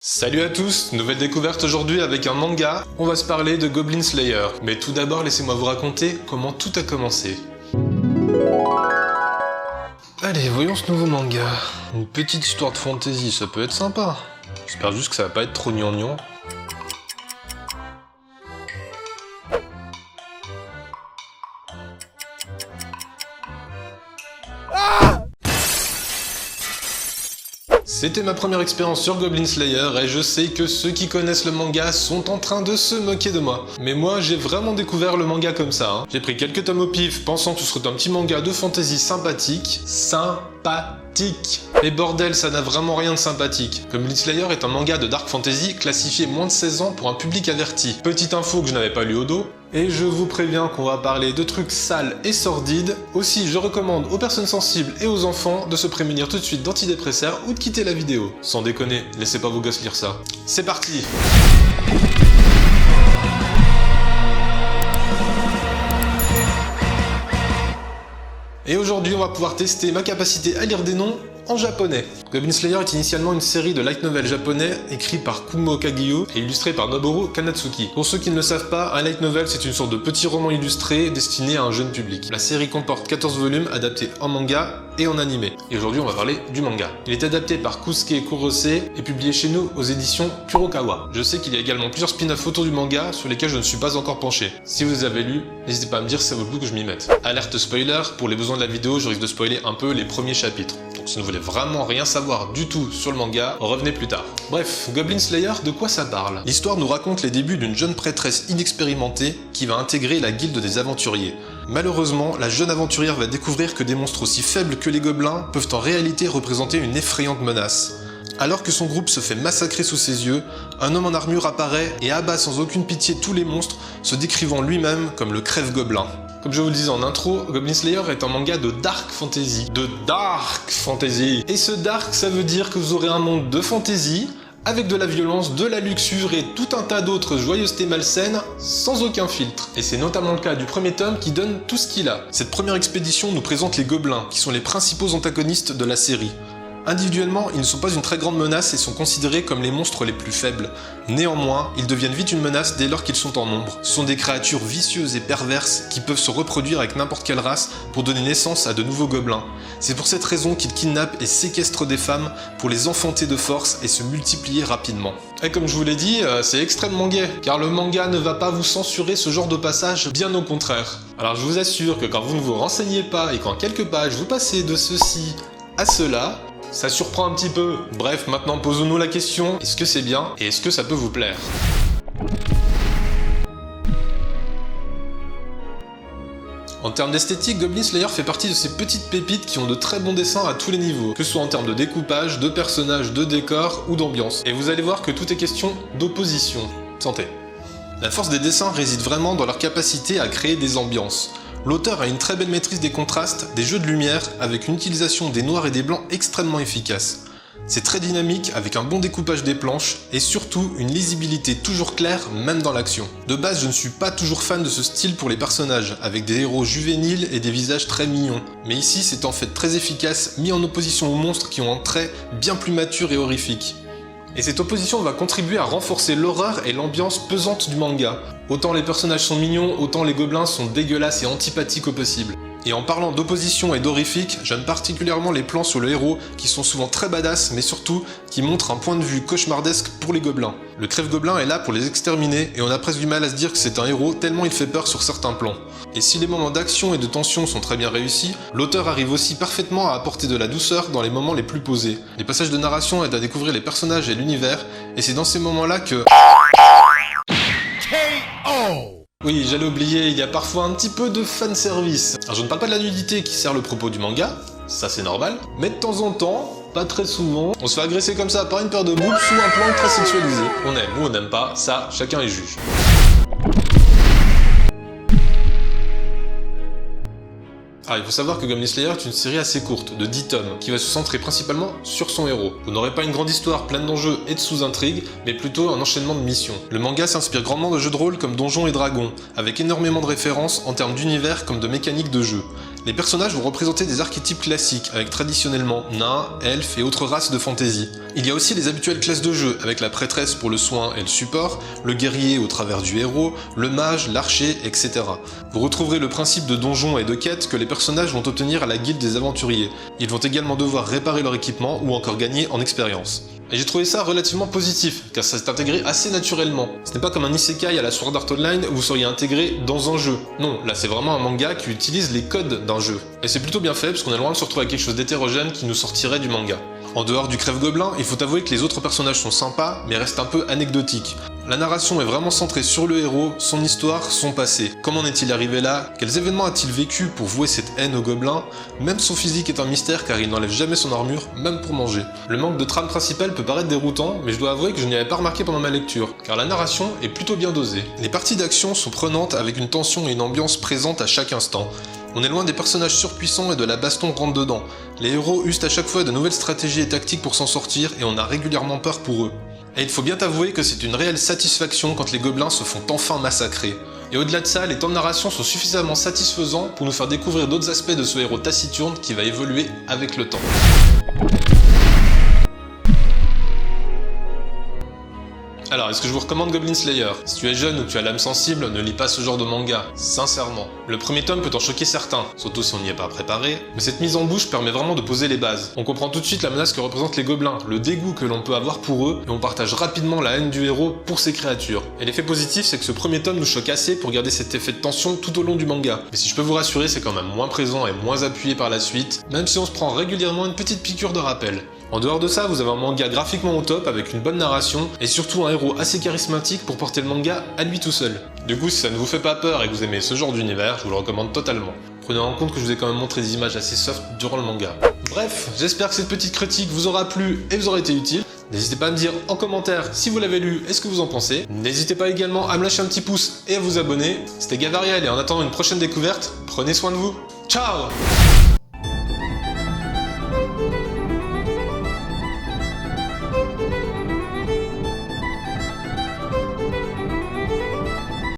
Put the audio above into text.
Salut à tous, nouvelle découverte aujourd'hui avec un manga, on va se parler de Goblin Slayer. Mais tout d'abord, laissez-moi vous raconter comment tout a commencé. Allez, voyons ce nouveau manga. Une petite histoire de fantasy, ça peut être sympa. J'espère juste que ça va pas être trop gnangnan. C'était ma première expérience sur Goblin Slayer et je sais que ceux qui connaissent le manga sont en train de se moquer de moi. Mais moi j'ai vraiment découvert le manga comme ça. J'ai pris quelques tomes au pif pensant que ce serait un petit manga de fantasy sympathique. Mais bordel, ça n'a vraiment rien de sympathique. Goblin Slayer est un manga de dark fantasy classifié moins de 16 ans pour un public averti. Petite info que je n'avais pas lu au dos. Et je vous préviens qu'on va parler de trucs sales et sordides. Aussi, je recommande aux personnes sensibles et aux enfants de se prémunir tout de suite d'antidépresseurs ou de quitter la vidéo. Sans déconner, laissez pas vos gosses lire ça. C'est parti! Et aujourd'hui, on va pouvoir tester ma capacité à lire des noms en japonais. Goblin Slayer est initialement une série de light novel japonais écrit par Kumo Kagyo et illustré par Noboru Kanatsuki. Pour ceux qui ne le savent pas, un light novel c'est une sorte de petit roman illustré destiné à un jeune public. La série comporte 14 volumes adaptés en manga et en animé. Et aujourd'hui on va parler du manga. Il est adapté par Kusuke Kurose et publié chez nous aux éditions Kurokawa. Je sais qu'il y a également plusieurs spin-offs autour du manga sur lesquels je ne suis pas encore penché. Si vous les avez lus, n'hésitez pas à me dire si ça vaut le coup que je m'y mette. Alerte spoiler, pour les besoins de la vidéo, je risque de spoiler un peu les premiers chapitres. Donc si vous ne voulez vraiment rien savoir du tout sur le manga, revenez plus tard. Bref, Goblin Slayer, de quoi ça parle? L'histoire nous raconte les débuts d'une jeune prêtresse inexpérimentée qui va intégrer la guilde des aventuriers. Malheureusement, la jeune aventurière va découvrir que des monstres aussi faibles que les gobelins peuvent en réalité représenter une effrayante menace. Alors que son groupe se fait massacrer sous ses yeux, un homme en armure apparaît et abat sans aucune pitié tous les monstres, se décrivant lui-même comme le crève-gobelin. Comme je vous le disais en intro, Goblin Slayer est un manga de dark fantasy. Et ce dark, ça veut dire que vous aurez un monde de fantasy, avec de la violence, de la luxure et tout un tas d'autres joyeusetés malsaines, sans aucun filtre. Et c'est notamment le cas du premier tome qui donne tout ce qu'il a. Cette première expédition nous présente les gobelins, qui sont les principaux antagonistes de la série. Individuellement, ils ne sont pas une très grande menace et sont considérés comme les monstres les plus faibles. Néanmoins, ils deviennent vite une menace dès lors qu'ils sont en nombre. Ce sont des créatures vicieuses et perverses qui peuvent se reproduire avec n'importe quelle race pour donner naissance à de nouveaux gobelins. C'est pour cette raison qu'ils kidnappent et séquestrent des femmes pour les enfanter de force et se multiplier rapidement. Et comme je vous l'ai dit, c'est extrêmement gay, car le manga ne va pas vous censurer ce genre de passage, bien au contraire. Alors je vous assure que quand vous ne vous renseignez pas et qu'en quelques pages vous passez de ceci à cela, ça surprend un petit peu. Bref, maintenant posons-nous la question, est-ce que c'est bien et est-ce que ça peut vous plaire? En termes d'esthétique, Goblin Slayer fait partie de ces petites pépites qui ont de très bons dessins à tous les niveaux, que ce soit en termes de découpage, de personnages, de décors ou d'ambiance. Et vous allez voir que tout est question d'opposition. Santé. La force des dessins réside vraiment dans leur capacité à créer des ambiances. L'auteur a une très belle maîtrise des contrastes, des jeux de lumière, avec une utilisation des noirs et des blancs extrêmement efficace. C'est très dynamique, avec un bon découpage des planches, et surtout une lisibilité toujours claire, même dans l'action. De base, je ne suis pas toujours fan de ce style pour les personnages, avec des héros juvéniles et des visages très mignons. Mais ici, c'est en fait très efficace, mis en opposition aux monstres qui ont un trait bien plus mature et horrifique. Et cette opposition va contribuer à renforcer l'horreur et l'ambiance pesante du manga. Autant les personnages sont mignons, autant les gobelins sont dégueulasses et antipathiques au possible. Et en parlant d'opposition et d'horrifique, j'aime particulièrement les plans sur le héros qui sont souvent très badass, mais surtout qui montrent un point de vue cauchemardesque pour les gobelins. Le crève-gobelin est là pour les exterminer et on a presque du mal à se dire que c'est un héros tellement il fait peur sur certains plans. Et si les moments d'action et de tension sont très bien réussis, l'auteur arrive aussi parfaitement à apporter de la douceur dans les moments les plus posés. Les passages de narration aident à découvrir les personnages et l'univers, et c'est dans ces moments-là que... Oui, j'allais oublier, il y a parfois un petit peu de fanservice. Alors je ne parle pas de la nudité qui sert le propos du manga, ça c'est normal, mais de temps en temps, pas très souvent, on se fait agresser comme ça par une paire de boules sous un plan très sexualisé. On aime ou on n'aime pas, ça, chacun est juge. Il faut savoir que Goblin Slayer est une série assez courte, de 10 tomes, qui va se centrer principalement sur son héros. Vous n'aurez pas une grande histoire pleine d'enjeux et de sous-intrigues, mais plutôt un enchaînement de missions. Le manga s'inspire grandement de jeux de rôle comme Donjons et Dragons, avec énormément de références en termes d'univers comme de mécaniques de jeu. Les personnages vont représenter des archétypes classiques, avec traditionnellement nains, elfes et autres races de fantasy. Il y a aussi les habituelles classes de jeu, avec la prêtresse pour le soin et le support, le guerrier au travers du héros, le mage, l'archer, etc. Vous retrouverez le principe de donjons et de quêtes que les personnages vont obtenir à la guilde des aventuriers. Ils vont également devoir réparer leur équipement ou encore gagner en expérience. Et j'ai trouvé ça relativement positif, car ça s'est intégré assez naturellement. Ce n'est pas comme un isekai à la Sword Art Online où vous seriez intégré dans un jeu. Non, là c'est vraiment un manga qui utilise les codes d'un jeu. Et c'est plutôt bien fait, parce qu'on est loin de se retrouver avec quelque chose d'hétérogène qui nous sortirait du manga. En dehors du crève-gobelin, il faut avouer que les autres personnages sont sympas, mais restent un peu anecdotiques. La narration est vraiment centrée sur le héros, son histoire, son passé. Comment en est-il arrivé là? Quels événements a-t-il vécu pour vouer cette haine aux gobelins? Même son physique est un mystère car il n'enlève jamais son armure, même pour manger. Le manque de trame principale peut paraître déroutant, mais je dois avouer que je n'y avais pas remarqué pendant ma lecture, car la narration est plutôt bien dosée. Les parties d'action sont prenantes avec une tension et une ambiance présente à chaque instant. On est loin des personnages surpuissants et de la baston rentre dedans. Les héros usent à chaque fois de nouvelles stratégies et tactiques pour s'en sortir et on a régulièrement peur pour eux. Et il faut bien avouer que c'est une réelle satisfaction quand les gobelins se font enfin massacrer. Et au-delà de ça, les temps de narration sont suffisamment satisfaisants pour nous faire découvrir d'autres aspects de ce héros taciturne qui va évoluer avec le temps. Alors, est-ce que je vous recommande Goblin Slayer? Si tu es jeune ou que tu as l'âme sensible, ne lis pas ce genre de manga, sincèrement. Le premier tome peut en choquer certains, surtout si on n'y est pas préparé, mais cette mise en bouche permet vraiment de poser les bases. On comprend tout de suite la menace que représentent les gobelins, le dégoût que l'on peut avoir pour eux, et on partage rapidement la haine du héros pour ces créatures. Et l'effet positif, c'est que ce premier tome nous choque assez pour garder cet effet de tension tout au long du manga. Mais si je peux vous rassurer, c'est quand même moins présent et moins appuyé par la suite, même si on se prend régulièrement une petite piqûre de rappel. En dehors de ça, vous avez un manga graphiquement au top avec une bonne narration et surtout un héros assez charismatique pour porter le manga à lui tout seul. Du coup, si ça ne vous fait pas peur et que vous aimez ce genre d'univers, je vous le recommande totalement. Prenez en compte que je vous ai quand même montré des images assez soft durant le manga. Bref, j'espère que cette petite critique vous aura plu et vous aura été utile. N'hésitez pas à me dire en commentaire si vous l'avez lu et ce que vous en pensez. N'hésitez pas également à me lâcher un petit pouce et à vous abonner. C'était Gavariel et en attendant une prochaine découverte, prenez soin de vous. Ciao!